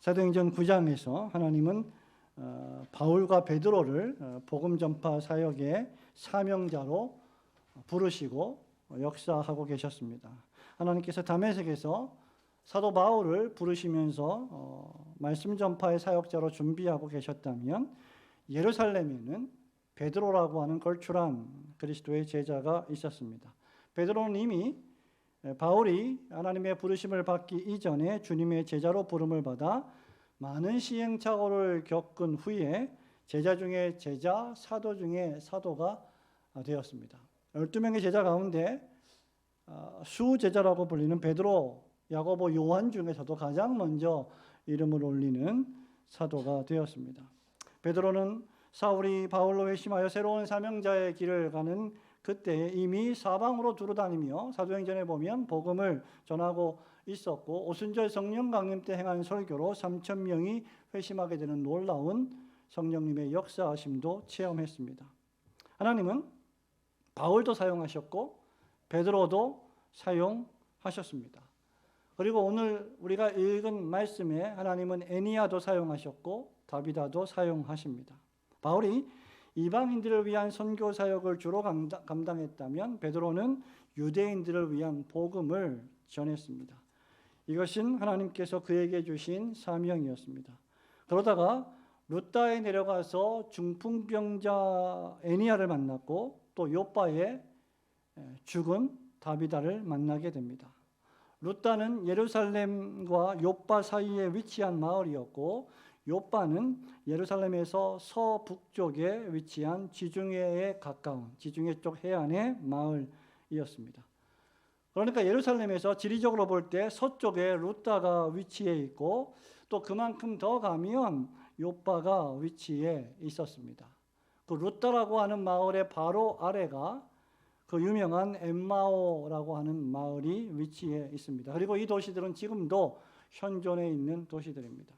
사도행전 9장에서 하나님은 바울과 베드로를 복음 전파 사역의 사명자로 부르시고 역사하고 계셨습니다. 하나님께서 다메섹에서 사도 바울을 부르시면서 말씀 전파의 사역자로 준비하고 계셨다면, 예루살렘에는 베드로라고 하는 걸출한 그리스도의 제자가 있었습니다. 베드로는 이미 바울이 하나님의 부르심을 받기 이전에 주님의 제자로 부름을 받아 많은 시행착오를 겪은 후에 제자 중에 제자, 사도 중에 사도가 되었습니다. 12명의 제자 가운데 수제자라고 불리는 베드로, 야고보, 요한 중에서도 가장 먼저 이름을 올리는 사도가 되었습니다. 베드로는 사울이 바울로 회심하여 새로운 사명자의 길을 가는 그때 이미 사방으로 두루다니며 사도행전에 보면 복음을 전하고 있었고, 오순절 성령 강림 때 행한 설교로 3,000명이 회심하게 되는 놀라운 성령님의 역사하심도 체험했습니다. 하나님은 바울도 사용하셨고 베드로도 사용하셨습니다. 그리고 오늘 우리가 읽은 말씀에 하나님은 에니야도 사용하셨고 다비다도 사용하십니다. 바울이 이방인들을 위한 선교 사역을 주로 감당했다면 베드로는 유대인들을 위한 복음을 전했습니다. 이것은 하나님께서 그에게 주신 사명이었습니다. 그러다가 루다에 내려가서 중풍병자 에니야를 만났고 또 요바에 죽은 다비다를 만나게 됩니다. 루다는 예루살렘과 요바 사이에 위치한 마을이었고, 요바는 예루살렘에서 서북쪽에 위치한 지중해에 가까운 지중해 쪽 해안의 마을이었습니다. 그러니까 예루살렘에서 지리적으로 볼 때 서쪽에 루다가 위치해 있고, 또 그만큼 더 가면 요바가 위치해 있었습니다. 그 루다라고 하는 마을의 바로 아래가 그 유명한 엠마오라고 하는 마을이 위치해 있습니다. 그리고 이 도시들은 지금도 현존해 있는 도시들입니다.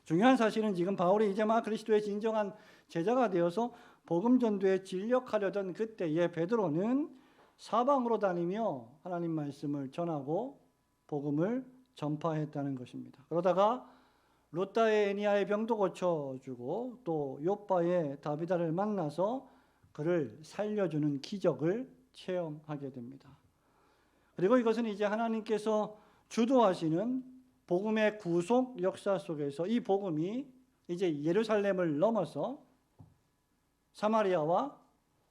중요한 사실은 지금 바울이 이제 막 그리스도의 진정한 제자가 되어서 복음 전도에 진력하려던 그때에 베드로는 사방으로 다니며 하나님 말씀을 전하고 복음을 전파했다는 것입니다. 그러다가 루다의 에니야의 병도 고쳐주고 또 요바의 다비다를 만나서 그를 살려주는 기적을 체험하게 됩니다. 그리고 이것은 이제 하나님께서 주도하시는 복음의 구속 역사 속에서 이 복음이 이제 예루살렘을 넘어서 사마리아와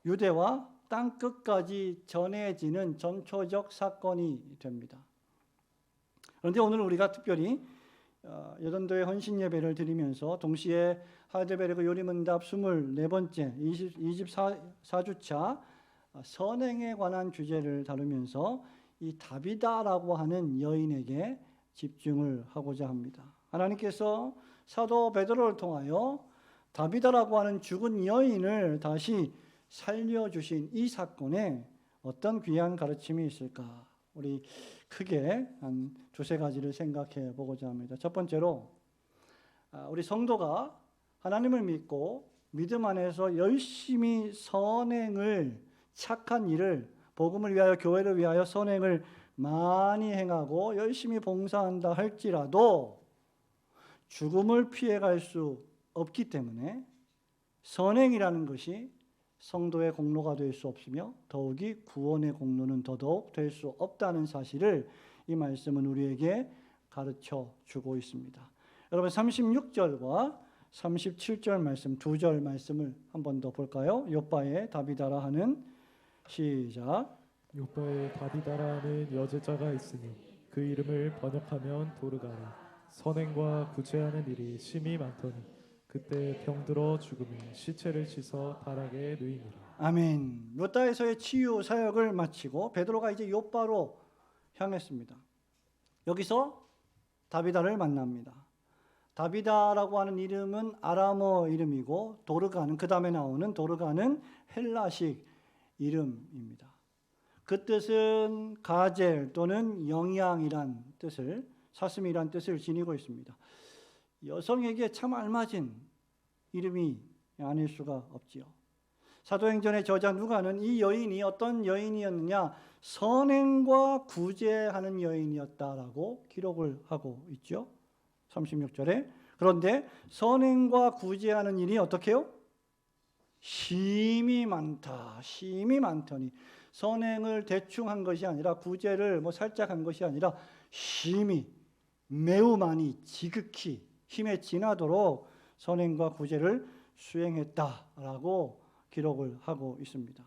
유대와 땅 끝까지 전해지는 전초적 사건이 됩니다. 그런데 오늘 우리가 특별히 여전도의 헌신 예배를 드리면서 동시에 하이델베르그 요리문답 24번째 24주차 선행에 관한 주제를 다루면서 이 다비다라고 하는 여인에게 집중을 하고자 합니다. 하나님께서 사도 베드로를 통하여 다비다라고 하는 죽은 여인을 다시 살려주신 이 사건에 어떤 귀한 가르침이 있을까? 우리 크게 한 두세 가지를 생각해 보고자 합니다. 첫 번째로 우리 성도가 하나님을 믿고 믿음 안에서 열심히 선행을, 착한 일을, 복음을 위하여 교회를 위하여 선행을 많이 행하고 열심히 봉사한다 할지라도 죽음을 피해갈 수 없기 때문에 선행이라는 것이 성도의 공로가 될 수 없으며 더욱이 구원의 공로는 더더욱 될 수 없다는 사실을 이 말씀은 우리에게 가르쳐 주고 있습니다. 여러분 36절과 37절 말씀, 두 절 말씀을 한 번 더 볼까요? 요바의 다비다라 하는 시작. 요바에 다비다라는 여제자가 있으니 그 이름을 번역하면 도르가라. 선행과 구제하는 일이 심히 많더니 그때 병들어 죽음에 시체를 씻어 다락에 누이니라. 아멘. 루다에서의 치유 사역을 마치고 베드로가 이제 요바로 향했습니다. 여기서 다비다를 만납니다. 다비다라고 하는 이름은 아람어 이름이고 도르가는, 그 다음에 나오는 도르가는 헬라식 이름입니다. 그 뜻은 가젤 또는 영양이란 뜻을, 사슴이란 뜻을 지니고 있습니다. 여성에게 참 알맞은 이름이 아닐 수가 없지요. 사도행전의 저자 누가는 이 여인이 어떤 여인이었느냐, 선행과 구제하는 여인이었다라고 기록을 하고 있죠. 36절에 그런데 선행과 구제하는 일이 어떻게 해요? 심이 많다. 심이 많더니 선행을 대충 한 것이 아니라 구제를 뭐 살짝 한 것이 아니라 심히 매우 많이 지극히 힘에 지나도록 선행과 구제를 수행했다라고 기록을 하고 있습니다.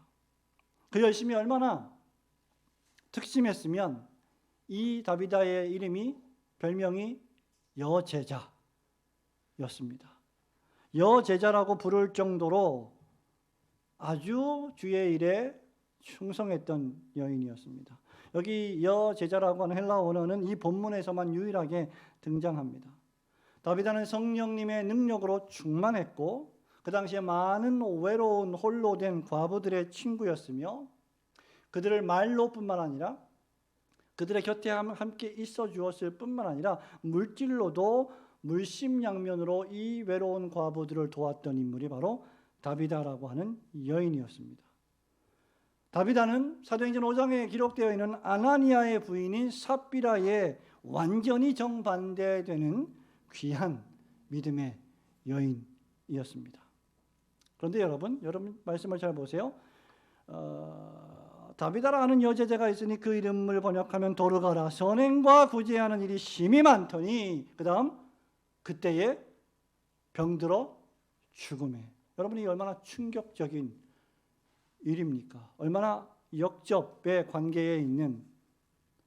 그 열심이 얼마나 특심했으면 이 다비다의 이름이 별명이 여제자였습니다. 여제자라고 부를 정도로 아주 주의 일에 충성했던 여인이었습니다. 여기 여제자라고 하는 헬라어 언어는 이 본문에서만 유일하게 등장합니다. 다비다는 성령님의 능력으로 충만했고 그 당시에 많은 외로운 홀로 된 과부들의 친구였으며 그들을 말로뿐만 아니라 그들의 곁에 함께 있어 주었을 뿐만 아니라 물질로도 물심양면으로 이 외로운 과부들을 도왔던 인물이 바로 다비다라고 하는 여인이었습니다. 다비다는 사도행전 5장에 기록되어 있는 아나니아의 부인인 삽비라의 완전히 정반대되는 귀한 믿음의 여인이었습니다. 그런데 여러분 말씀을 잘 보세요. 다비다라는 여제자가 있으니 그 이름을 번역하면 도르가라. 선행과 구제하는 일이 심히 많더니 그 다음 그때에 병들어 죽음에. 여러분이 얼마나 충격적인 일입니까? 얼마나 역접의 관계에 있는,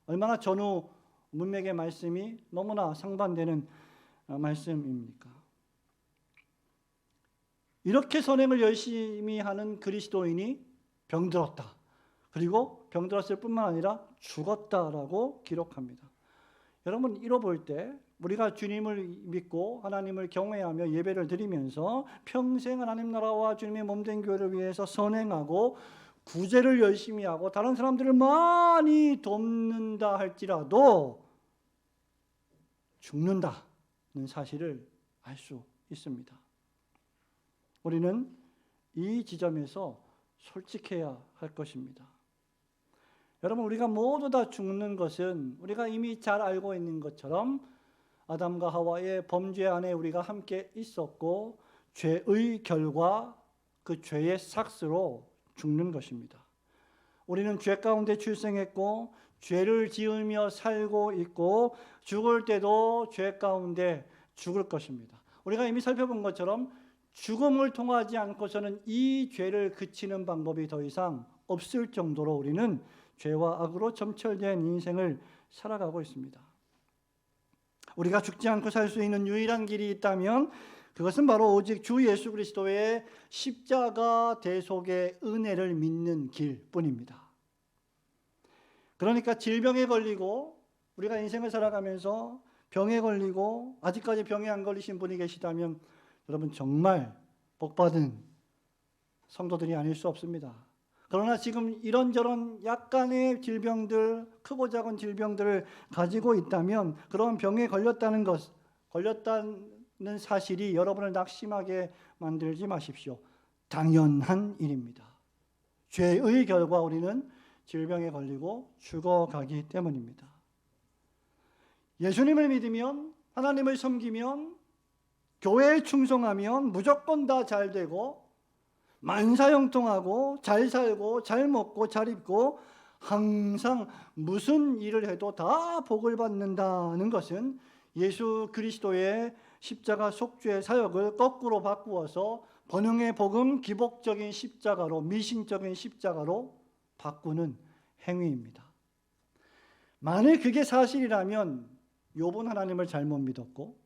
얼마나 전후 문맥의 말씀이 너무나 상반되는 말씀입니까? 이렇게 선행을 열심히 하는 그리스도인이 병들었다. 그리고 병들었을 뿐만 아니라 죽었다라고 기록합니다. 여러분 잃어볼 때 우리가 주님을 믿고 하나님을 경외하며 예배를 드리면서 평생 하나님 나라와 주님의 몸된 교회를 위해서 선행하고 구제를 열심히 하고 다른 사람들을 많이 돕는다 할지라도 죽는다는 사실을 알 수 있습니다. 우리는 이 지점에서 솔직해야 할 것입니다. 여러분 우리가 모두 다 죽는 것은 우리가 이미 잘 알고 있는 것처럼 아담과 하와의 범죄 안에 우리가 함께 있었고 죄의 결과 그 죄의 삭스로 죽는 것입니다. 우리는 죄 가운데 출생했고 죄를 지으며 살고 있고 죽을 때도 죄 가운데 죽을 것입니다. 우리가 이미 살펴본 것처럼 죽음을 통하지 않고서는 이 죄를 그치는 방법이 더 이상 없을 정도로 우리는 죄와 악으로 점철된 인생을 살아가고 있습니다. 우리가 죽지 않고 살 수 있는 유일한 길이 있다면 그것은 바로 오직 주 예수 그리스도의 십자가 대속의 은혜를 믿는 길뿐입니다. 그러니까 질병에 걸리고 우리가 인생을 살아가면서 병에 걸리고 아직까지 병에 안 걸리신 분이 계시다면 여러분 정말 복받은 성도들이 아닐 수 없습니다. 그러나 지금 이런저런 약간의 질병들, 크고 작은 질병들을 가지고 있다면 그런 병에 걸렸다는 사실이 여러분을 낙심하게 만들지 마십시오. 당연한 일입니다. 죄의 결과 우리는 질병에 걸리고 죽어가기 때문입니다. 예수님을 믿으면, 하나님을 섬기면, 교회에 충성하면 무조건 다 잘 되고 만사형통하고 잘 살고 잘 먹고 잘 입고 항상 무슨 일을 해도 다 복을 받는다는 것은 예수 그리스도의 십자가 속죄의 사역을 거꾸로 바꾸어서 번영의 복음 기복적인 십자가로, 미신적인 십자가로 바꾸는 행위입니다. 만일 그게 사실이라면 욥은 하나님을 잘못 믿었고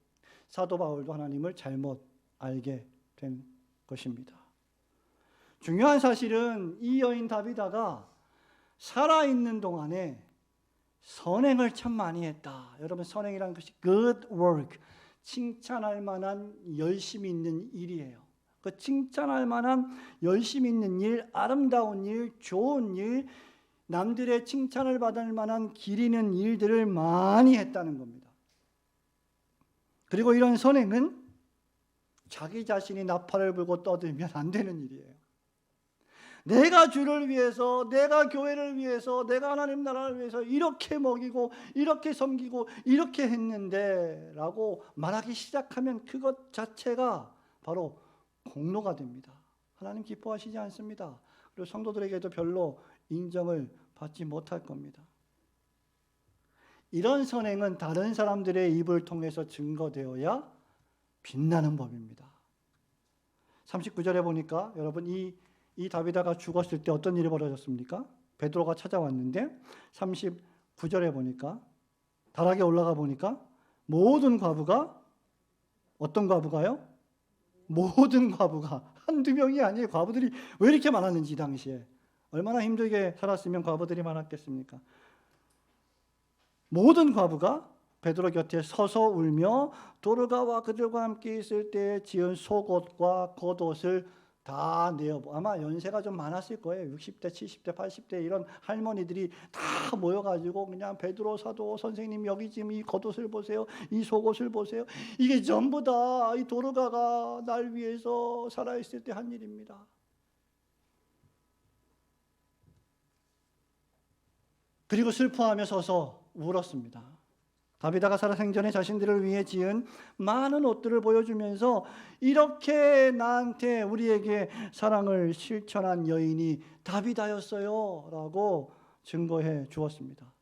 사도 바울도 하나님을 잘못 알게 된 것입니다. 중요한 사실은 이 여인 다비다가 살아있는 동안에 선행을 참 많이 했다. 여러분 선행이라는 것이 good work, 칭찬할 만한 열심히 있는 일이에요. 그 칭찬할 만한 열심히 있는 일, 아름다운 일, 좋은 일, 남들의 칭찬을 받을 만한 길 있는 일들을 많이 했다는 겁니다. 그리고 이런 선행은 자기 자신이 나팔을 불고 떠들면 안 되는 일이에요. 내가 주를 위해서, 내가 교회를 위해서, 내가 하나님 나라를 위해서 이렇게 먹이고 이렇게 섬기고 이렇게 했는데 라고 말하기 시작하면 그것 자체가 바로 공로가 됩니다. 하나님 기뻐하시지 않습니다. 그리고 성도들에게도 별로 인정을 받지 못할 겁니다. 이런 선행은 다른 사람들의 입을 통해서 증거되어야 빛나는 법입니다. 39절에 보니까 여러분 이 다비다가 죽었을 때 어떤 일이 벌어졌습니까? 베드로가 찾아왔는데 39절에 보니까 다락에 올라가 보니까 모든 과부가, 어떤 과부가요? 모든 과부가, 한두 명이 아니에요. 과부들이 왜 이렇게 많았는지 당시에 얼마나 힘들게 살았으면 과부들이 많았겠습니까? 모든 과부가 베드로 곁에 서서 울며 도르가와 그들과 함께 있을 때 지은 속옷과 겉옷을 다 내어, 아마 연세가 좀 많았을 거예요. 60대, 70대, 80대 이런 할머니들이 다 모여가지고 그냥 베드로 사도 선생님 여기 지금 이 겉옷을 보세요, 이 속옷을 보세요. 이게 전부 다 이 도르가가 날 위해서 살아있을 때 한 일입니다. 그리고 슬퍼하며 서서 울었습니다. 다비다가 살아생전에 자신들을 위해 지은 많은 옷들을 보여주면서 이렇게 나한테, 우리에게 사랑을 실천한 여인이 다비다였어요 라고 증거해 주었습니다.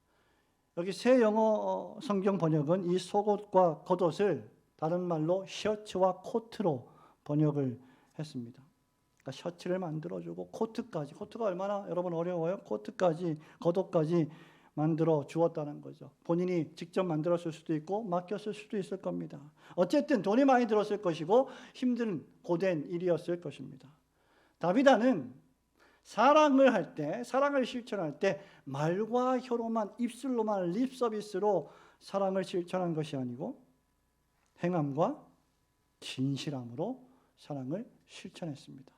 여기 새 영어 성경 번역은 이 속옷과 겉옷을 다른 말로 셔츠와 코트로 번역을 했습니다. 그러니까 셔츠를 만들어주고 코트까지, 코트가 얼마나 여러분 어려워요? 코트까지, 겉옷까지 만들어 주었다는 거죠. 본인이 직접 만들었을 수도 있고 맡겼을 수도 있을 겁니다. 어쨌든 돈이 많이 들었을 것이고 힘든 고된 일이었을 것입니다. 다비다는 사랑을 할 때, 사랑을 실천할 때 말과 혀로만, 입술로만, 립 서비스로 사랑을 실천한 것이 아니고 행함과 진실함으로 사랑을 실천했습니다.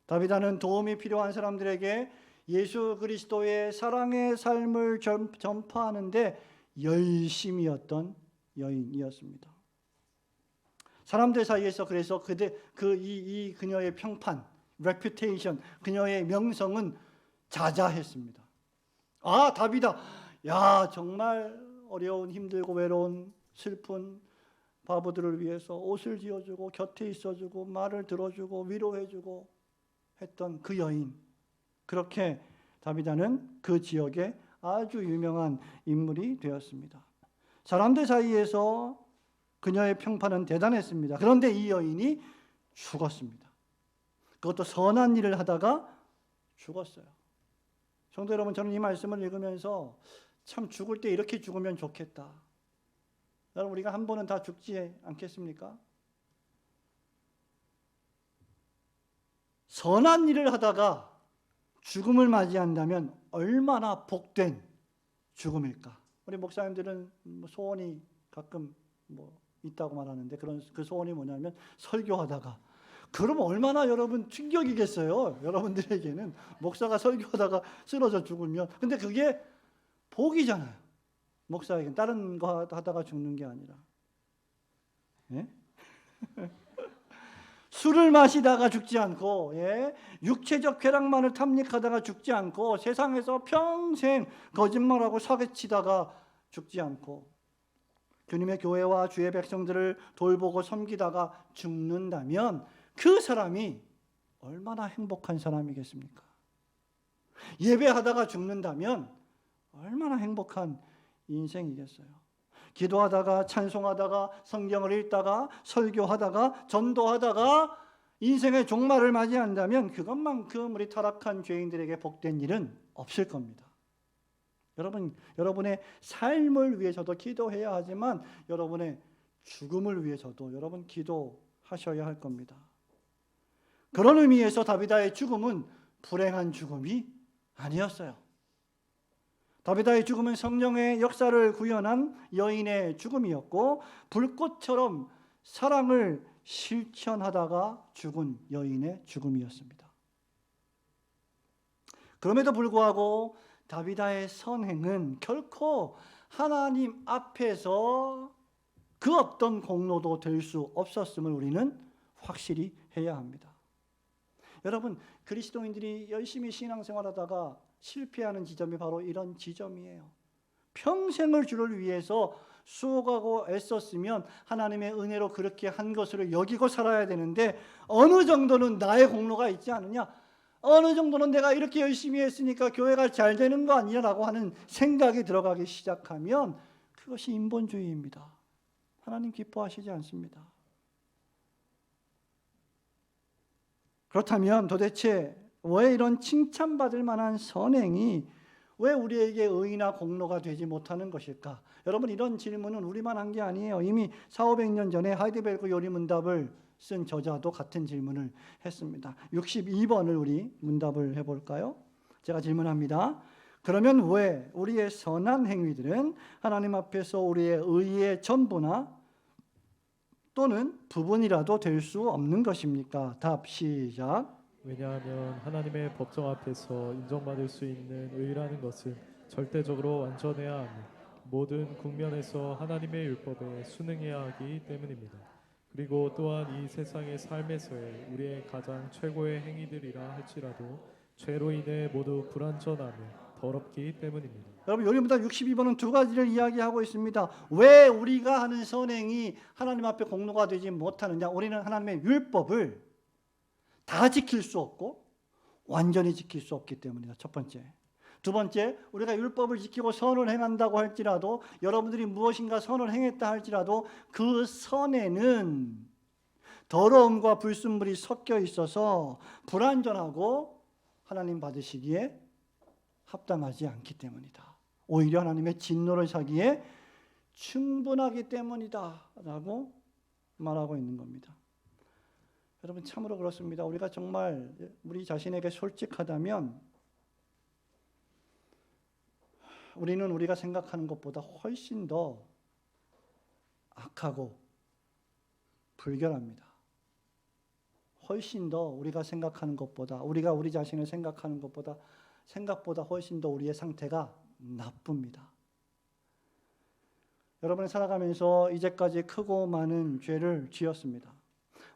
다비다는 도움이 필요한 사람들에게 예수 그리스도의 사랑의 삶을 전파하는데 열심이었던 여인이었습니다. 사람들 사이에서 그래서 이 그녀의 평판, reputation, 그녀의 명성은 자자했습니다. 아, 다비다, 야, 정말 어려운, 힘들고 외로운, 슬픈 바보들을 위해서 옷을 지어주고 곁에 있어주고 말을 들어주고 위로해주고 했던 그 여인. 그렇게 다비다는 그 지역에 아주 유명한 인물이 되었습니다. 사람들 사이에서 그녀의 평판은 대단했습니다. 그런데 이 여인이 죽었습니다. 그것도 선한 일을 하다가 죽었어요. 성도 여러분, 저는 이 말씀을 읽으면서 참 죽을 때 이렇게 죽으면 좋겠다. 여러분, 우리가 한 번은 다 죽지 않겠습니까? 선한 일을 하다가 죽음을 맞이한다면 얼마나 복된 죽음일까? 우리 목사님들은 소원이 가끔 있다고 말하는데 그 소원이 뭐냐면 설교하다가, 그럼 얼마나 여러분 충격이겠어요. 여러분들에게는 목사가 설교하다가 쓰러져 죽으면. 근데 그게 복이잖아요. 목사에게는 다른 거 하다가 죽는 게 아니라. 예? 술을 마시다가 죽지 않고, 예? 육체적 쾌락만을 탐닉하다가 죽지 않고, 세상에서 평생 거짓말하고 사기치다가 죽지 않고, 주님의 교회와 주의 백성들을 돌보고 섬기다가 죽는다면 그 사람이 얼마나 행복한 사람이겠습니까? 예배하다가 죽는다면 얼마나 행복한 인생이겠어요? 기도하다가, 찬송하다가, 성경을 읽다가, 설교하다가, 전도하다가 인생의 종말을 맞이한다면 그것만큼 우리 타락한 죄인들에게 복된 일은 없을 겁니다. 여러분의 삶을 위해서도 기도해야 하지만 여러분의 죽음을 위해서도 여러분 기도하셔야 할 겁니다. 그런 의미에서 다비다의 죽음은 불행한 죽음이 아니었어요. 다비다의 죽음은 성령의 역사를 구현한 여인의 죽음이었고, 불꽃처럼 사랑을 실천하다가 죽은 여인의 죽음이었습니다. 그럼에도 불구하고 다비다의 선행은 결코 하나님 앞에서 그 어떤 공로도 될 수 없었음을 우리는 확실히 해야 합니다. 여러분, 그리스도인들이 열심히 신앙생활하다가 실패하는 지점이 바로 이런 지점이에요. 평생을 주를 위해서 수고하고 애썼으면 하나님의 은혜로 그렇게 한 것으로 여기고 살아야 되는데, 어느 정도는 나의 공로가 있지 않느냐, 어느 정도는 내가 이렇게 열심히 했으니까 교회가 잘 되는 거 아니냐라고 하는 생각이 들어가기 시작하면 그것이 인본주의입니다. 하나님 기뻐하시지 않습니다. 그렇다면 도대체 왜 이런 칭찬받을 만한 선행이 왜 우리에게 의의나 공로가 되지 못하는 것일까? 여러분, 이런 질문은 우리만 한 게 아니에요. 이미 400~500년 전에 하이데베르크 요리문답을 쓴 저자도 같은 질문을 했습니다. 62번을 우리 문답을 해볼까요? 제가 질문합니다. 그러면 왜 우리의 선한 행위들은 하나님 앞에서 우리의 의의 전부나 또는 부분이라도 될 수 없는 것입니까? 답 시작. 왜냐하면 하나님의 법정 앞에서 인정받을 수 있는 의라는 것은 절대적으로 완전해야 하며 모든 국면에서 하나님의 율법에 순응해야 하기 때문입니다. 그리고 또한 이 세상의 삶에서의 우리의 가장 최고의 행위들이라 할지라도 죄로 인해 모두 불완전하며 더럽기 때문입니다. 여러분, 요리문답 62번은 두 가지를 이야기하고 있습니다. 왜 우리가 하는 선행이 하나님 앞에 공로가 되지 못하느냐? 우리는 하나님의 율법을 다 지킬 수 없고 완전히 지킬 수 없기 때문이다. 첫 번째. 두 번째, 우리가 율법을 지키고 선을 행한다고 할지라도, 여러분들이 무엇인가 선을 행했다 할지라도 그 선에는 더러움과 불순물이 섞여 있어서 불완전하고 하나님 받으시기에 합당하지 않기 때문이다. 오히려 하나님의 진노를 사기에 충분하기 때문이다 라고 말하고 있는 겁니다. 여러분, 참으로 그렇습니다. 우리가 정말 우리 자신에게 솔직하다면 우리는 우리가 생각하는 것보다 훨씬 더 악하고 불결합니다. 훨씬 더 우리가 생각하는 것보다, 우리가 우리 자신을 생각하는 것보다 생각보다 훨씬 더 우리의 상태가 나쁩니다. 여러분, 살아가면서 이제까지 크고 많은 죄를 지었습니다.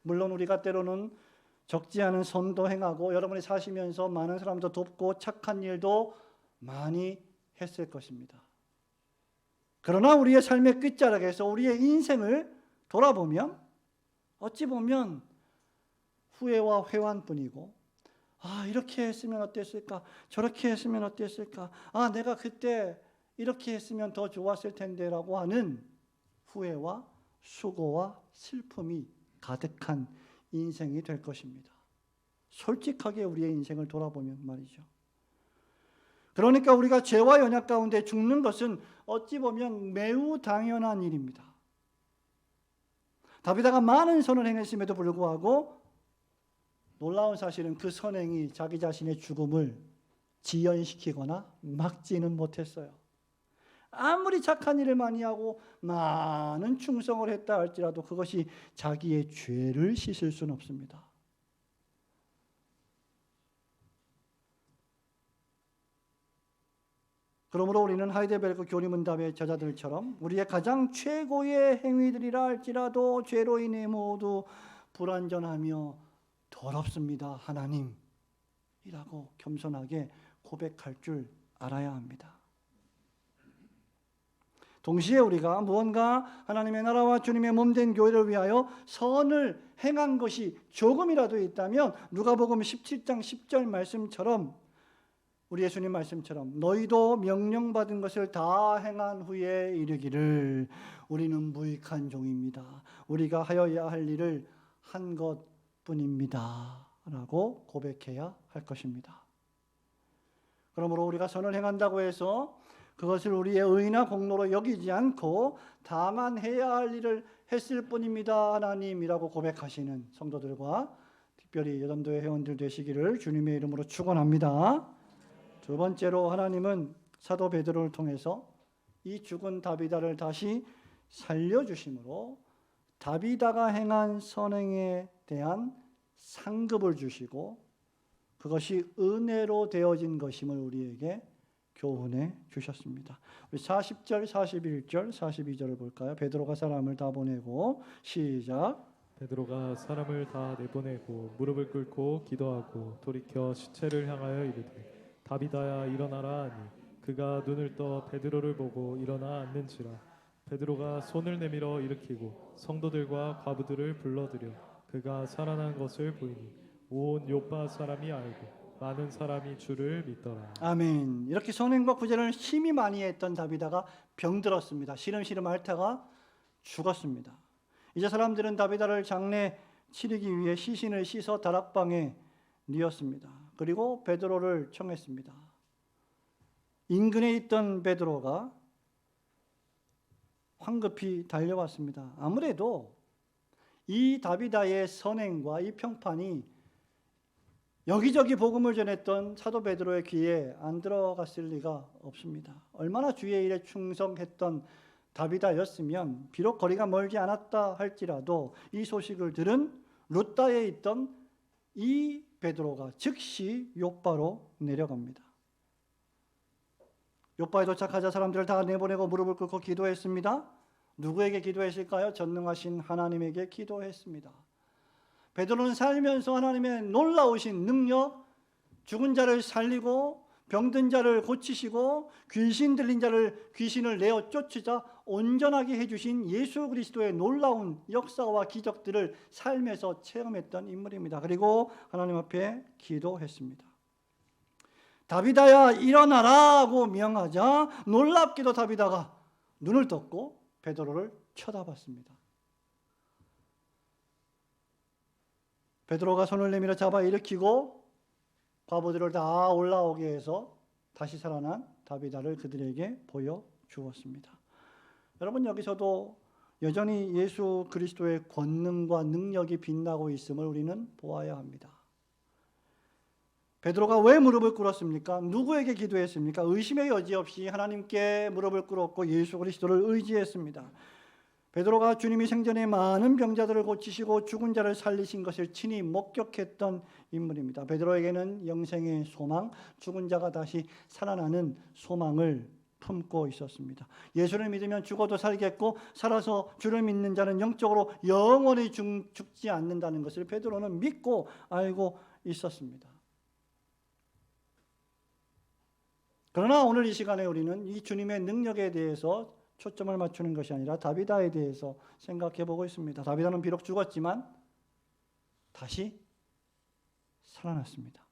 물론 우리가 때로는 적지 않은 선도 행하고 여러분이 사시면서 많은 사람도 돕고 착한 일도 많이 했을 것입니다. 그러나 우리의 삶의 끝자락에서 우리의 인생을 돌아보면 어찌 보면 후회와 회환뿐이고, 이렇게 했으면 어땠을까? 저렇게 했으면 어땠을까? 내가 그때 이렇게 했으면 더 좋았을 텐데라고 하는 후회와 수고와 슬픔이 가득한 인생이 될 것입니다. 솔직하게 우리의 인생을 돌아보면 말이죠. 그러니까 우리가 죄와 연약 가운데 죽는 것은 어찌 보면 매우 당연한 일입니다. 다비다가 많은 선을 행했음에도 불구하고 놀라운 사실은 그 선행이 자기 자신의 죽음을 지연시키거나 막지는 못했어요. 아무리 착한 일을 많이 하고 많은 충성을 했다 할지라도 그것이 자기의 죄를 씻을 수는 없습니다. 그러므로 우리는 하이데베르크 교리문답의 저자들처럼 우리의 가장 최고의 행위들이라 할지라도 죄로 인해 모두 불완전하며 더럽습니다, 하나님이라고 겸손하게 고백할 줄 알아야 합니다. 동시에 우리가 무언가 하나님의 나라와 주님의 몸된 교회를 위하여 선을 행한 것이 조금이라도 있다면 누가복음 17장 10절 말씀처럼, 우리 예수님 말씀처럼 너희도 명령받은 것을 다 행한 후에 이르기를 우리는 무익한 종입니다. 우리가 하여야 할 일을 한 것뿐입니다 라고 고백해야 할 것입니다. 그러므로 우리가 선을 행한다고 해서 그것을 우리의 의나 공로로 여기지 않고 다만 해야 할 일을 했을 뿐입니다, 하나님이라고 고백하시는 성도들과 특별히 여담도회 회원들 되시기를 주님의 이름으로 축원합니다. 두 번째로, 하나님은 사도 베드로를 통해서 이 죽은 다비다를 다시 살려주심으로 다비다가 행한 선행에 대한 상급을 주시고 그것이 은혜로 되어진 것임을 우리에게 교훈해 주셨습니다. 우리 40절, 41절, 42절을 볼까요? 베드로가 사람을 다 보내고 시작. 베드로가 사람을 다 내보내고 무릎을 꿇고 기도하고 돌이켜 시체를 향하여 이르되 다비다야 일어나라 하니 그가 눈을 떠 베드로를 보고 일어나 앉는지라. 베드로가 손을 내밀어 일으키고 성도들과 과부들을 불러들여 그가 살아난 것을 보이니 온 요파 사람이 알고 많은 사람이 주를 믿더라. 아멘. 이렇게 선행과 구제를 심히 많이 했던 다비다가 병들었습니다. 시름시름 앓다가 죽었습니다. 이제 사람들은 다비다를 장례 치르기 위해 시신을 씻어 다락방에 뉘었습니다. 그리고 베드로를 청했습니다. 인근에 있던 베드로가 황급히 달려왔습니다. 아무래도 이 다비다의 선행과 이 평판이 여기저기 복음을 전했던 사도 베드로의 귀에 안 들어갔을 리가 없습니다. 얼마나 주의 일에 충성했던 다비다였으면 비록 거리가 멀지 않았다 할지라도 이 소식을 들은 루다에 있던 이 베드로가 즉시 욥바로 내려갑니다. 욥바에 도착하자 사람들을 다 내보내고 무릎을 꿇고 기도했습니다. 누구에게 기도했을까요? 전능하신 하나님에게 기도했습니다. 베드로는 살면서 하나님의 놀라우신 능력, 죽은 자를 살리고 병든 자를 고치시고 귀신 들린 자를 귀신을 내어 쫓으자 온전하게 해주신 예수 그리스도의 놀라운 역사와 기적들을 삶에서 체험했던 인물입니다. 그리고 하나님 앞에 기도했습니다. 다비다야 일어나라고 명하자 놀랍게도 다비다가 눈을 떴고 베드로를 쳐다봤습니다. 베드로가 손을 내밀어 잡아 일으키고 과부들을 다 올라오게 해서 다시 살아난 다비다를 그들에게 보여주었습니다. 여러분, 여기서도 여전히 예수 그리스도의 권능과 능력이 빛나고 있음을 우리는 보아야 합니다. 베드로가 왜 무릎을 꿇었습니까? 누구에게 기도했습니까? 의심의 여지 없이 하나님께 무릎을 꿇었고 예수 그리스도를 의지했습니다. 베드로가 주님이 생전에 많은 병자들을 고치시고 죽은 자를 살리신 것을 친히 목격했던 인물입니다. 베드로에게는 영생의 소망, 죽은 자가 다시 살아나는 소망을 품고 있었습니다. 예수를 믿으면 죽어도 살겠고 살아서 주를 믿는 자는 영적으로 영원히 죽지 않는다는 것을 베드로는 믿고 알고 있었습니다. 그러나 오늘 이 시간에 우리는 이 주님의 능력에 대해서 초점을 맞추는 것이 아니라 다비다에 대해서 생각해 보고 있습니다. 다비다는 비록 죽었지만 다시 살아났습니다.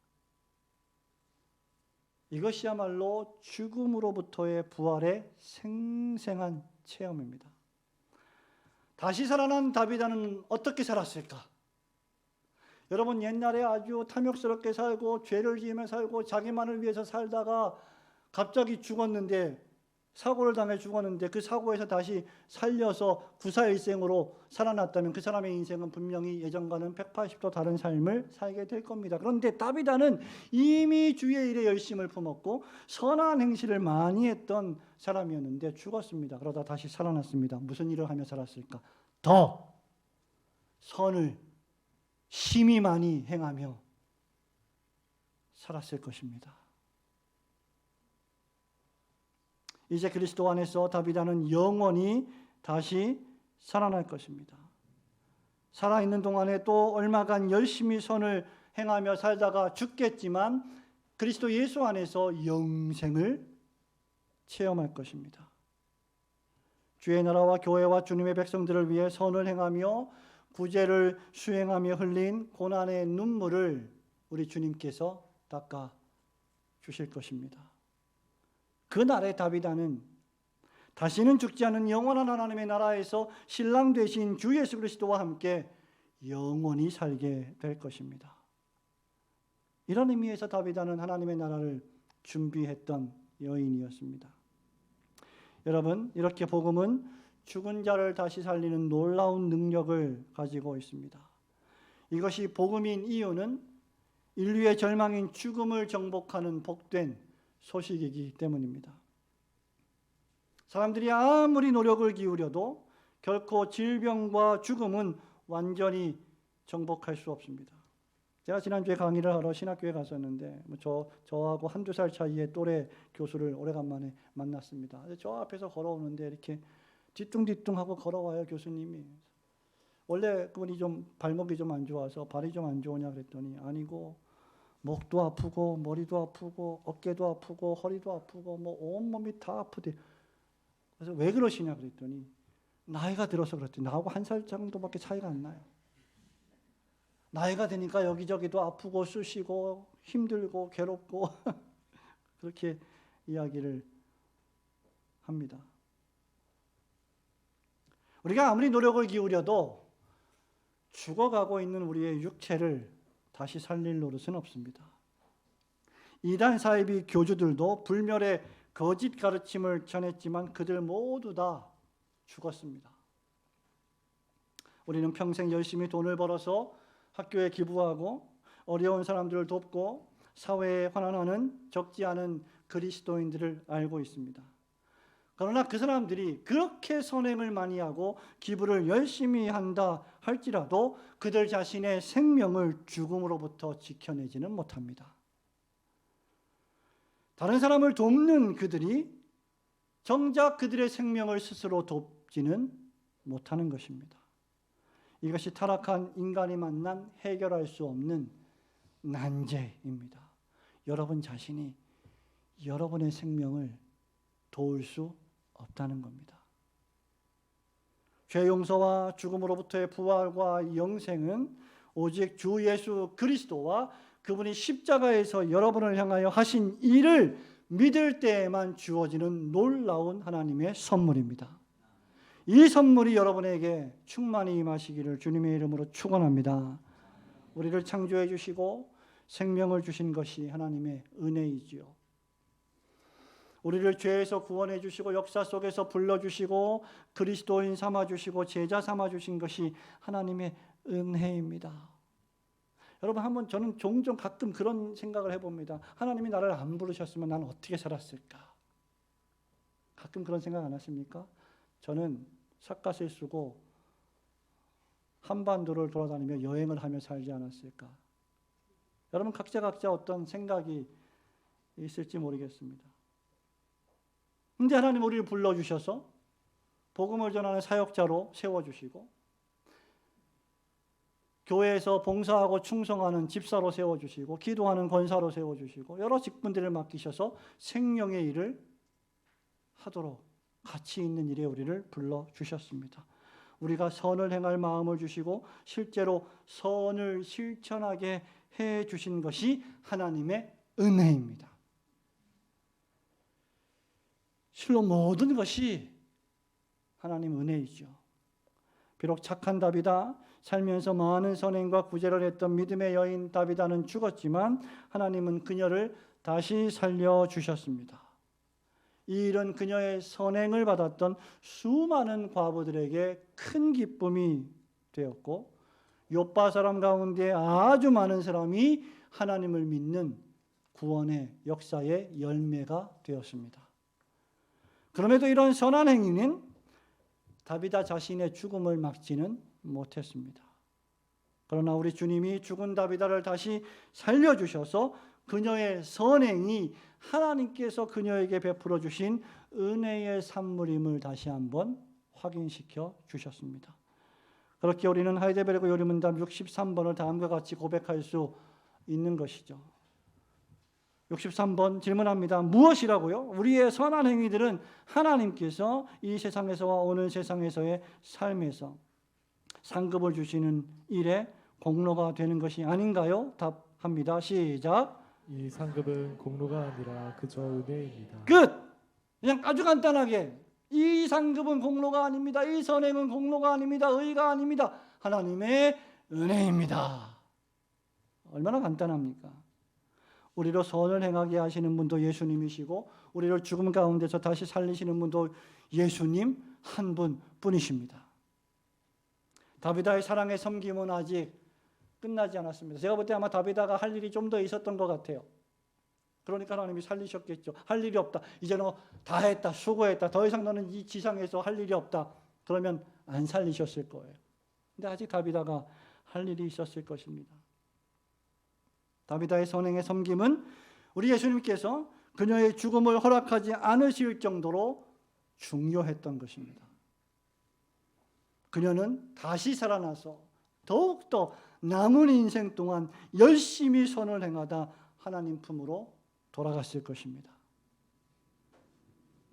이것이야말로 죽음으로부터의 부활의 생생한 체험입니다. 다시 살아난 다비다는 어떻게 살았을까? 여러분, 옛날에 아주 탐욕스럽게 살고 죄를 지으며 살고 자기만을 위해서 살다가 갑자기 죽었는데, 사고를 당해 죽었는데 그 사고에서 다시 살려서 구사일생으로 살아났다면 그 사람의 인생은 분명히 예전과는 180도 다른 삶을 살게 될 겁니다. 그런데 다비다는 이미 주의 일에 열심을 품었고 선한 행실을 많이 했던 사람이었는데 죽었습니다. 그러다 다시 살아났습니다. 무슨 일을 하며 살았을까? 더 선을 심히 많이 행하며 살았을 것입니다. 이제 그리스도 안에서 다비다는 영원히 다시 살아날 것입니다. 살아있는 동안에 또 얼마간 열심히 선을 행하며 살다가 죽겠지만 그리스도 예수 안에서 영생을 체험할 것입니다. 주의 나라와 교회와 주님의 백성들을 위해 선을 행하며 구제를 수행하며 흘린 고난의 눈물을 우리 주님께서 닦아 주실 것입니다. 그날의 다비다는 다시는 죽지 않은 영원한 하나님의 나라에서 신랑 되신 주 예수 그리스도와 함께 영원히 살게 될 것입니다. 이런 의미에서 다비다는 하나님의 나라를 준비했던 여인이었습니다. 여러분, 이렇게 복음은 죽은 자를 다시 살리는 놀라운 능력을 가지고 있습니다. 이것이 복음인 이유는 인류의 절망인 죽음을 정복하는 복된 소식이기 때문입니다. 사람들이 아무리 노력을 기울여도 결코 질병과 죽음은 완전히 정복할 수 없습니다. 제가 지난주에 강의를 하러 신학교에 갔었는데 저하고 한두 살 차이의 또래 교수를 오래간만에 만났습니다. 저 앞에서 걸어오는데 이렇게 뒤뚱뒤뚱하고 걸어와요, 교수님이. 원래 그분이 좀 발목이 좀 안 좋아서 발이 좀 안 좋으냐 그랬더니 아니고 목도 아프고 머리도 아프고 어깨도 아프고 허리도 아프고 뭐 온몸이 다 아프대. 그래서 왜 그러시냐 그랬더니 나이가 들어서 그랬더니 나하고 1살 정도밖에 차이가 안 나요. 나이가 드니까 여기저기도 아프고 쑤시고 힘들고 괴롭고 그렇게 이야기를 합니다. 우리가 아무리 노력을 기울여도 죽어가고 있는 우리의 육체를 다시 살릴 노릇은 없습니다. 이단 사이비 교주들도 불멸의 거짓 가르침을 전했지만 그들 모두 다 죽었습니다. 우리는 평생 열심히 돈을 벌어서 학교에 기부하고 어려운 사람들을 돕고 사회에 환원하는 적지 않은 그리스도인들을 알고 있습니다. 그러나 그 사람들이 그렇게 선행을 많이 하고 기부를 열심히 한다 할지라도 그들 자신의 생명을 죽음으로부터 지켜내지는 못합니다. 다른 사람을 돕는 그들이 정작 그들의 생명을 스스로 돕지는 못하는 것입니다. 이것이 타락한 인간이 만난 해결할 수 없는 난제입니다. 여러분 자신이 여러분의 생명을 도울 수 없다는 겁니다. 죄 용서와 죽음으로부터의 부활과 영생은 오직 주 예수 그리스도와 그분이 십자가에서 여러분을 향하여 하신 일을 믿을 때에만 주어지는 놀라운 하나님의 선물입니다. 이 선물이 여러분에게 충만히 임하시기를 주님의 이름으로 축원합니다. 우리를 창조해 주시고 생명을 주신 것이 하나님의 은혜이지요. 우리를 죄에서 구원해 주시고 역사 속에서 불러주시고 그리스도인 삼아주시고 제자 삼아주신 것이 하나님의 은혜입니다. 여러분 한번 저는 종종 가끔 그런 생각을 해봅니다. 하나님이 나를 안 부르셨으면 나는 어떻게 살았을까? 가끔 그런 생각 안 하십니까? 저는 삿갓을 쓰고 한반도를 돌아다니며 여행을 하며 살지 않았을까? 여러분 각자 어떤 생각이 있을지 모르겠습니다. 근데 하나님 우리를 불러주셔서 복음을 전하는 사역자로 세워주시고 교회에서 봉사하고 충성하는 집사로 세워주시고 기도하는 권사로 세워주시고 여러 직분들을 맡기셔서 생명의 일을 하도록 가치 있는 일에 우리를 불러주셨습니다. 우리가 선을 행할 마음을 주시고 실제로 선을 실천하게 해주신 것이 하나님의 은혜입니다. 실로 모든 것이 하나님 은혜이죠. 비록 착한 다비다, 살면서 많은 선행과 구제를 했던 믿음의 여인 다비다는 죽었지만 하나님은 그녀를 다시 살려주셨습니다. 이 일은 그녀의 선행을 받았던 수많은 과부들에게 큰 기쁨이 되었고 욥바 사람 가운데 아주 많은 사람이 하나님을 믿는 구원의 역사의 열매가 되었습니다. 그럼에도 이런 선한 행위는 다비다 자신의 죽음을 막지는 못했습니다. 그러나 우리 주님이 죽은 다비다를 다시 살려주셔서 그녀의 선행이 하나님께서 그녀에게 베풀어 주신 은혜의 산물임을 다시 한번 확인시켜 주셨습니다. 그렇게 우리는 하이델베르크 요리문답 63번을 다음과 같이 고백할 수 있는 것이죠. 63번 질문합니다. 무엇이라고요? 우리의 선한 행위들은 하나님께서 이 세상에서와 오는 세상에서의 삶에서 상급을 주시는 일에 공로가 되는 것이 아닌가요? 답합니다. 시작. 이 상급은 공로가 아니라 그저 은혜입니다. 끝! 그냥 아주 간단하게 이 상급은 공로가 아닙니다. 이 선행은 공로가 아닙니다. 의가 아닙니다. 하나님의 은혜입니다. 얼마나 간단합니까? 우리로 선을 행하게 하시는 분도 예수님이시고 우리를 죽음 가운데서 다시 살리시는 분도 예수님 한 분뿐이십니다. 다비다의 사랑의 섬김은 아직 끝나지 않았습니다. 제가 볼 때 아마 다비다가 할 일이 좀 더 있었던 것 같아요. 그러니까 하나님이 살리셨겠죠. 할 일이 없다. 이제 너 다 했다. 수고했다. 더 이상 너는 이 지상에서 할 일이 없다. 그러면 안 살리셨을 거예요. 근데 아직 다비다가 할 일이 있었을 것입니다. 다비다의 선행의 섬김은 우리 예수님께서 그녀의 죽음을 허락하지 않으실 정도로 중요했던 것입니다. 그녀는 다시 살아나서 더욱더 남은 인생 동안 열심히 선을 행하다 하나님 품으로 돌아갔을 것입니다.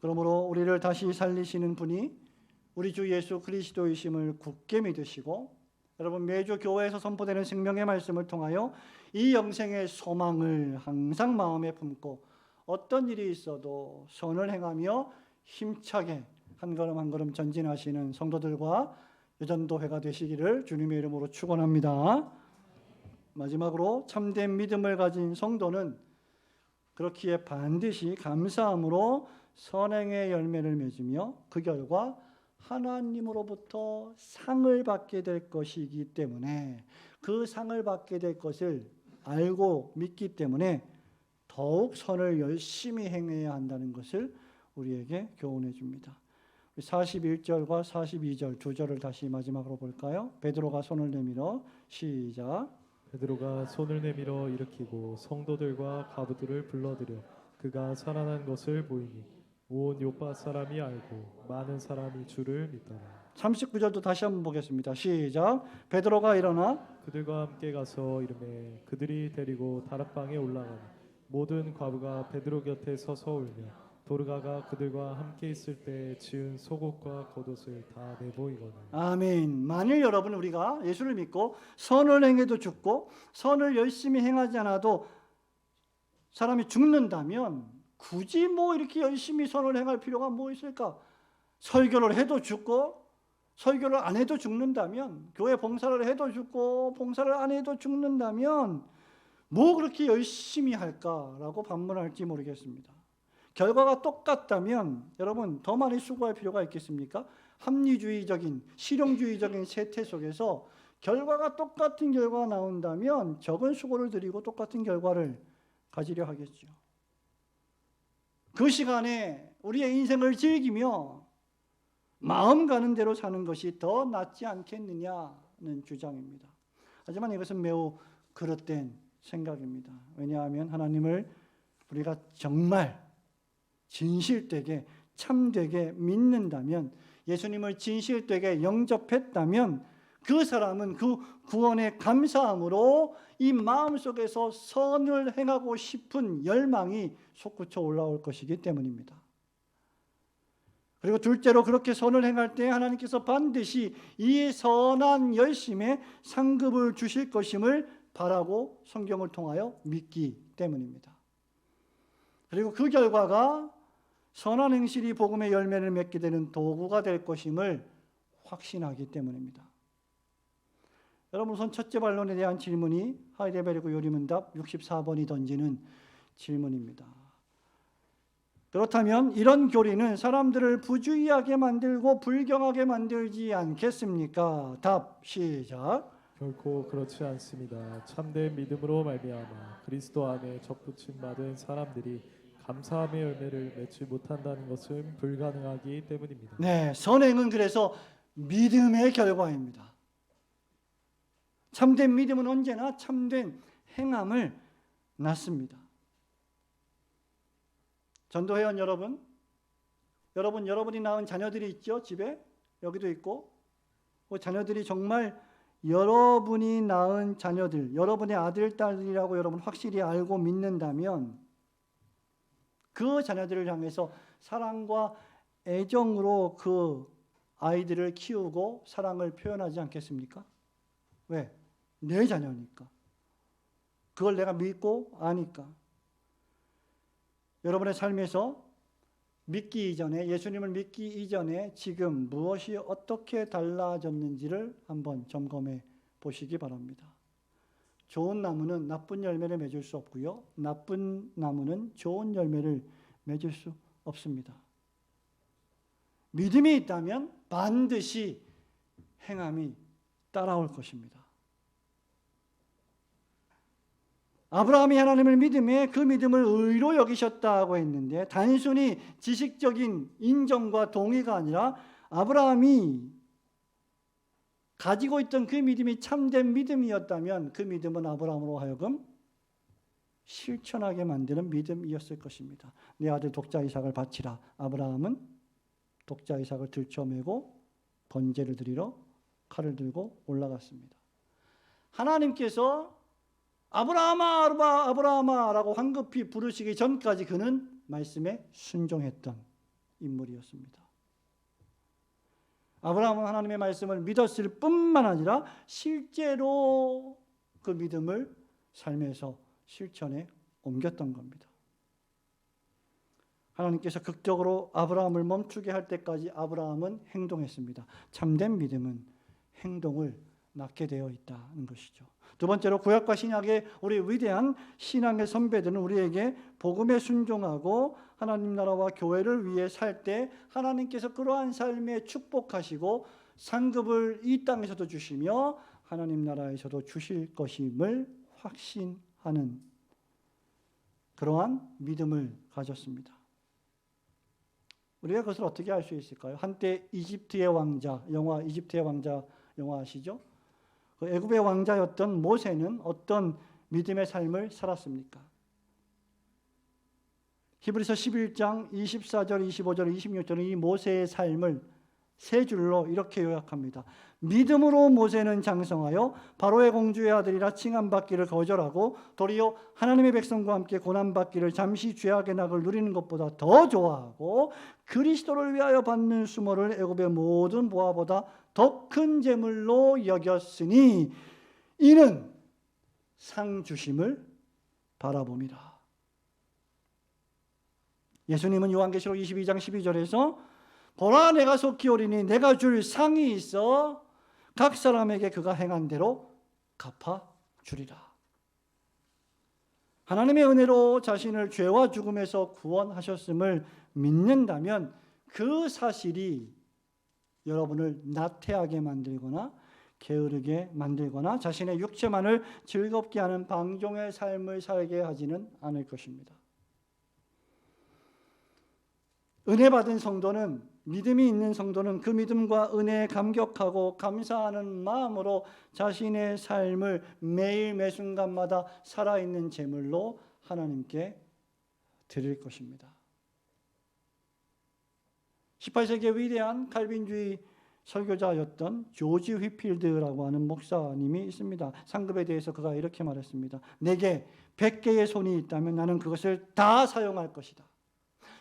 그러므로 우리를 다시 살리시는 분이 우리 주 예수 그리스도이심을 굳게 믿으시고, 여러분 매주 교회에서 선포되는 생명의 말씀을 통하여 이 영생의 소망을 항상 마음에 품고 어떤 일이 있어도 선을 행하며 힘차게 한 걸음 한 걸음 전진하시는 성도들과 여전도회가 되시기를 주님의 이름으로 축원합니다. 마지막으로 참된 믿음을 가진 성도는 그렇기에 반드시 감사함으로 선행의 열매를 맺으며 그 결과 하나님으로부터 상을 받게 될 것이기 때문에, 그 상을 받게 될 것을 알고 믿기 때문에 더욱 선을 열심히 행해야 한다는 것을 우리에게 교훈해 줍니다. 41절과 42절 두 절을 다시 마지막으로 볼까요? 베드로가 손을 내밀어 시작. 베드로가 손을 내밀어 일으키고 성도들과 가부들을 불러들여 그가 살아난 것을 보이니 온 요파 사람이 알고 많은 사람이 주를 믿더라. 39절도 다시 한번 보겠습니다. 시작. 베드로가 일어나 그들과 함께 가서 이르매 그들이 데리고 다락방에 올라가니 모든 과부가 베드로 곁에 서서 울며 도르가가 그들과 함께 있을 때 지은 속옷과 겉옷을 다 내보이거늘. 아멘. 만일 여러분 우리가 예수를 믿고 선을 행해도 죽고 선을 열심히 행하지 않아도 사람이 죽는다면 굳이 뭐 이렇게 열심히 선을 행할 필요가 뭐 있을까? 설교를 해도 죽고 설교를 안 해도 죽는다면, 교회 봉사를 해도 죽고 봉사를 안 해도 죽는다면 뭐 그렇게 열심히 할까라고 반문할지 모르겠습니다. 결과가 똑같다면 여러분 더 많이 수고할 필요가 있겠습니까? 합리주의적인 실용주의적인 세태 속에서 결과가 똑같은 결과가 나온다면 적은 수고를 들이고 똑같은 결과를 가지려 하겠죠. 그 시간에 우리의 인생을 즐기며 마음 가는 대로 사는 것이 더 낫지 않겠느냐는 주장입니다. 하지만 이것은 매우 그릇된 생각입니다. 왜냐하면 하나님을 우리가 정말 진실되게 참되게 믿는다면, 예수님을 진실되게 영접했다면 그 사람은 그 구원의 감사함으로 이 마음속에서 선을 행하고 싶은 열망이 솟구쳐 올라올 것이기 때문입니다. 그리고 둘째로 그렇게 선을 행할 때 하나님께서 반드시 이 선한 열심에 상급을 주실 것임을 바라고 성경을 통하여 믿기 때문입니다. 그리고 그 결과가 선한 행실이 복음의 열매를 맺게 되는 도구가 될 것임을 확신하기 때문입니다. 여러분 우선 첫째 반론에 대한 질문이 하이델베르크 요리문답 64번이 던지는 질문입니다. 그렇다면 이런 교리는 사람들을 부주의하게 만들고 불경하게 만들지 않겠습니까? 답 시작. 결코 그렇지 않습니다. 참된 믿음으로 말미암아 그리스도 안에 접붙임 받은 사람들이 감사함의 열매를 맺지 못한다는 것은 불가능하기 때문입니다. 네, 선행은 그래서 믿음의 결과입니다. 참된 믿음은 언제나 참된 행함을 낳습니다. 전도회원 여러분이 낳은 자녀들이 있죠? 집에 여기도 있고, 그 자녀들이 정말 여러분이 낳은 자녀들, 여러분의 아들, 딸이라고 여러분 확실히 알고 믿는다면 그 자녀들을 향해서 사랑과 애정으로 그 아이들을 키우고 사랑을 표현하지 않겠습니까? 왜? 내 자녀니까. 그걸 내가 믿고 아니까. 여러분의 삶에서 믿기 이전에, 예수님을 믿기 이전에 지금 무엇이 어떻게 달라졌는지를 한번 점검해 보시기 바랍니다. 좋은 나무는 나쁜 열매를 맺을 수 없고요, 나쁜 나무는 좋은 열매를 맺을 수 없습니다. 믿음이 있다면 반드시 행함이 따라올 것입니다. 아브라함이 하나님을 믿음에 그 믿음을 의로 여기셨다고 했는데, 단순히 지식적인 인정과 동의가 아니라 아브라함이 가지고 있던 그 믿음이 참된 믿음이었다면 그 믿음은 아브라함으로 하여금 실천하게 만드는 믿음이었을 것입니다. 내 아들 독자 이삭을 바치라. 아브라함은 독자 이삭을 들쳐매고 번제를 드리러 칼을 들고 올라갔습니다. 하나님께서 아브라함아, 아브라함아 라고 황급히 부르시기 전까지 그는 말씀에 순종했던 인물이었습니다. 아브라함은 하나님의 말씀을 믿었을 뿐만 아니라 실제로 그 믿음을 삶에서 실천에 옮겼던 겁니다. 하나님께서 극적으로 아브라함을 멈추게 할 때까지 아브라함은 행동했습니다. 참된 믿음은 행동을 낳게 되어 있다는 것이죠. 두 번째로 구약과 신약의 우리 위대한 신앙의 선배들은 우리에게 복음에 순종하고 하나님 나라와 교회를 위해 살 때 하나님께서 그러한 삶에 축복하시고 상급을 이 땅에서도 주시며 하나님 나라에서도 주실 것임을 확신하는 그러한 믿음을 가졌습니다. 우리가 그것을 어떻게 알 수 있을까요? 한때 이집트의 왕자, 이집트의 왕자 영화 아시죠? 그 애굽의 왕자였던 모세는 어떤 믿음의 삶을 살았습니까? 히브리서 11장 24절, 25절, 26절은 이 모세의 삶을 세 줄로 이렇게 요약합니다. 믿음으로 모세는 장성하여 바로의 공주의 아들이라 칭함받기를 거절하고 도리어 하나님의 백성과 함께 고난받기를 잠시 죄악의 낙을 누리는 것보다 더 좋아하고 그리스도를 위하여 받는 수모를 애굽의 모든 보화보다 더 큰 재물로 여겼으니 이는 상 주심을 바라봅니다. 예수님은 요한계시록 22장 12절에서 보라 내가 속히 오리니 내가 줄 상이 있어 각 사람에게 그가 행한 대로 갚아주리라. 하나님의 은혜로 자신을 죄와 죽음에서 구원하셨음을 믿는다면 그 사실이 여러분을 나태하게 만들거나 게으르게 만들거나 자신의 육체만을 즐겁게 하는 방종의 삶을 살게 하지는 않을 것입니다. 은혜 받은 성도는, 믿음이 있는 성도는 그 믿음과 은혜에 감격하고 감사하는 마음으로 자신의 삶을 매일 매순간마다 살아있는 제물로 하나님께 드릴 것입니다. 18세기의 위대한 칼빈주의 설교자였던 조지 휘필드라고 하는 목사님이 있습니다. 상급에 대해서 그가 이렇게 말했습니다. 내게 100개의 손이 있다면 나는 그것을 다 사용할 것이다.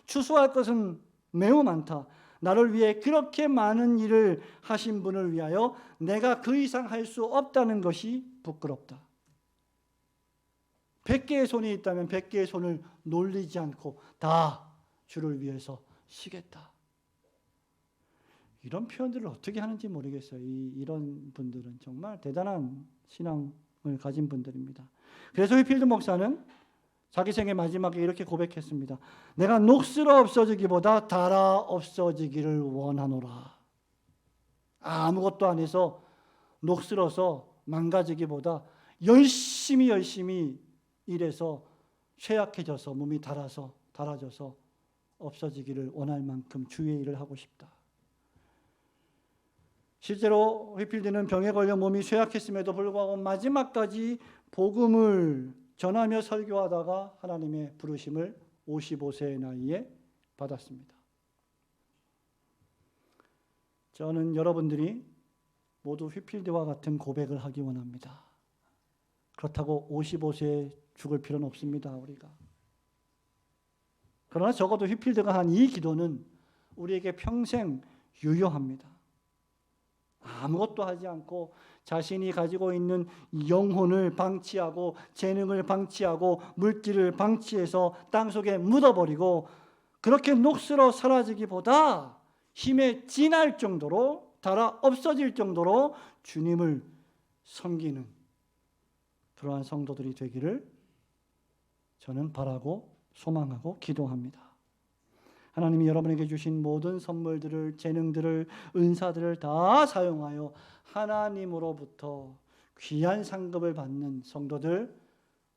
추수할 것은 매우 많다. 나를 위해 그렇게 많은 일을 하신 분을 위하여 내가 그 이상 할 수 없다는 것이 부끄럽다. 100개의 손이 있다면 100개의 손을 놀리지 않고 다 주를 위해서 쓰겠다. 이런 표현들을 어떻게 하는지 모르겠어요. 이런 분들은 정말 대단한 신앙을 가진 분들입니다. 그래서 휘필드 목사는 자기 생애 마지막에 이렇게 고백했습니다. 내가 녹슬어 없어지기보다 닳아 없어지기를 원하노라. 아무것도 안 해서 녹슬어서 망가지기보다 열심히 일해서 쇠약해져서 몸이 닳아져서 없어지기를 원할 만큼 주의 일을 하고 싶다. 실제로 휘필드는 병에 걸려 몸이 쇠약했음에도 불구하고 마지막까지 복음을 전하며 설교하다가 하나님의 부르심을 55세의 나이에 받았습니다. 저는 여러분들이 모두 휘필드와 같은 고백을 하기 원합니다. 그렇다고 55세에 죽을 필요는 없습니다. 우리가. 그러나 적어도 휘필드가 한 이 기도는 우리에게 평생 유효합니다. 아무것도 하지 않고 자신이 가지고 있는 영혼을 방치하고 재능을 방치하고 물질을 방치해서 땅속에 묻어버리고 그렇게 녹슬어 사라지기보다 힘에 진할 정도로 닳아 없어질 정도로 주님을 섬기는 그러한 성도들이 되기를 저는 바라고 소망하고 기도합니다. 하나님이 여러분에게 주신 모든 선물들을, 재능들을, 은사들을 다 사용하여 하나님으로부터 귀한 상급을 받는 성도들,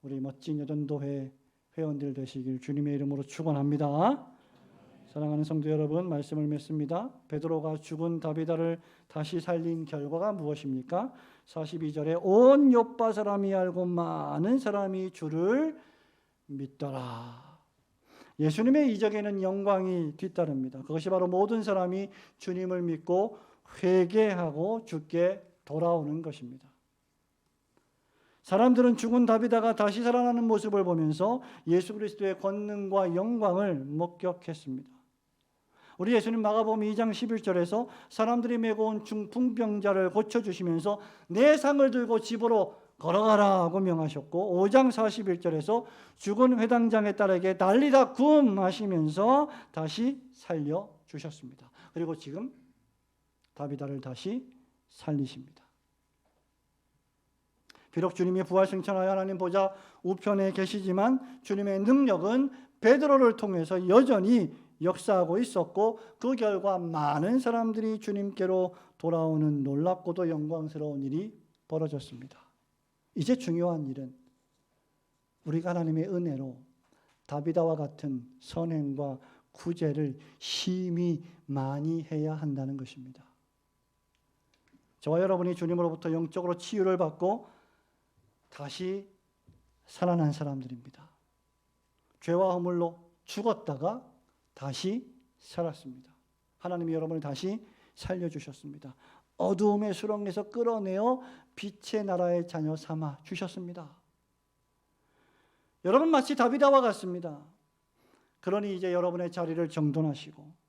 우리 멋진 여전도회 회원들 되시길 주님의 이름으로 축원합니다. 사랑하는 성도 여러분, 말씀을 맺습니다. 베드로가 죽은 다비다를 다시 살린 결과가 무엇입니까? 42절에 온 요파 사람이 알고 많은 사람이 주를 믿더라. 예수님의 이적에는 영광이 뒤따릅니다. 그것이 바로 모든 사람이 주님을 믿고 회개하고 주께 돌아오는 것입니다. 사람들은 죽은 다비다가 다시 살아나는 모습을 보면서 예수 그리스도의 권능과 영광을 목격했습니다. 우리 예수님 마가복음 2장 11절에서 사람들이 메고 온 중풍병자를 고쳐주시면서 내 상을 들고 집으로 걸어가라 하고 명하셨고, 5장 41절에서 죽은 회당장의 딸에게 달리다 굼 하시면서 다시 살려주셨습니다. 그리고 지금 다비다를 다시 살리십니다. 비록 주님이 부활승천하여 하나님 보좌 우편에 계시지만 주님의 능력은 베드로를 통해서 여전히 역사하고 있었고, 그 결과 많은 사람들이 주님께로 돌아오는 놀랍고도 영광스러운 일이 벌어졌습니다. 이제 중요한 일은 우리가 하나님의 은혜로 다비다와 같은 선행과 구제를 심히 많이 해야 한다는 것입니다. 저와 여러분이 주님으로부터 영적으로 치유를 받고 다시 살아난 사람들입니다. 죄와 허물로 죽었다가 다시 살았습니다. 하나님이 여러분을 다시 살려주셨습니다. 어두움의 수렁에서 끌어내어 빛의 나라의 자녀 삼아 주셨습니다. 여러분 마치 다비다와 같습니다. 그러니 이제 여러분의 자리를 정돈하시고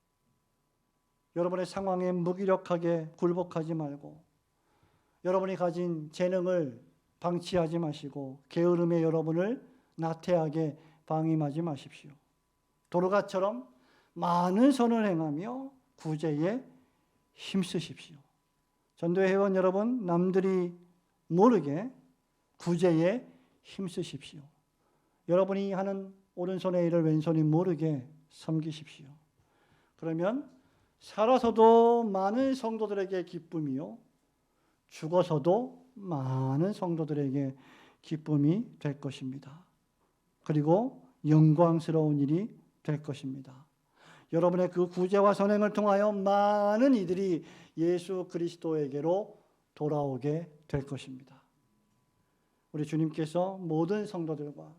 여러분의 상황에 무기력하게 굴복하지 말고 여러분이 가진 재능을 방치하지 마시고 게으름에 여러분을 나태하게 방임하지 마십시오. 도르가처럼 많은 선을 행하며 구제에 힘쓰십시오. 전도회 회원 여러분, 남들이 모르게 구제에 힘쓰십시오. 여러분이 하는 오른손의 일을 왼손이 모르게 섬기십시오. 그러면 살아서도 많은 성도들에게 기쁨이요, 죽어서도 많은 성도들에게 기쁨이 될 것입니다. 그리고 영광스러운 일이 될 것입니다. 여러분의 그 구제와 선행을 통하여 많은 이들이 예수 그리스도에게로 돌아오게 될 것입니다. 우리 주님께서 모든 성도들과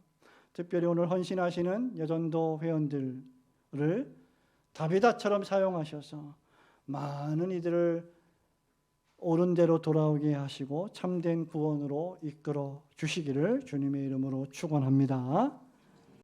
특별히 오늘 헌신하시는 여전도 회원들을 다비다처럼 사용하셔서 많은 이들을 옳은 대로 돌아오게 하시고 참된 구원으로 이끌어 주시기를 주님의 이름으로 축원합니다.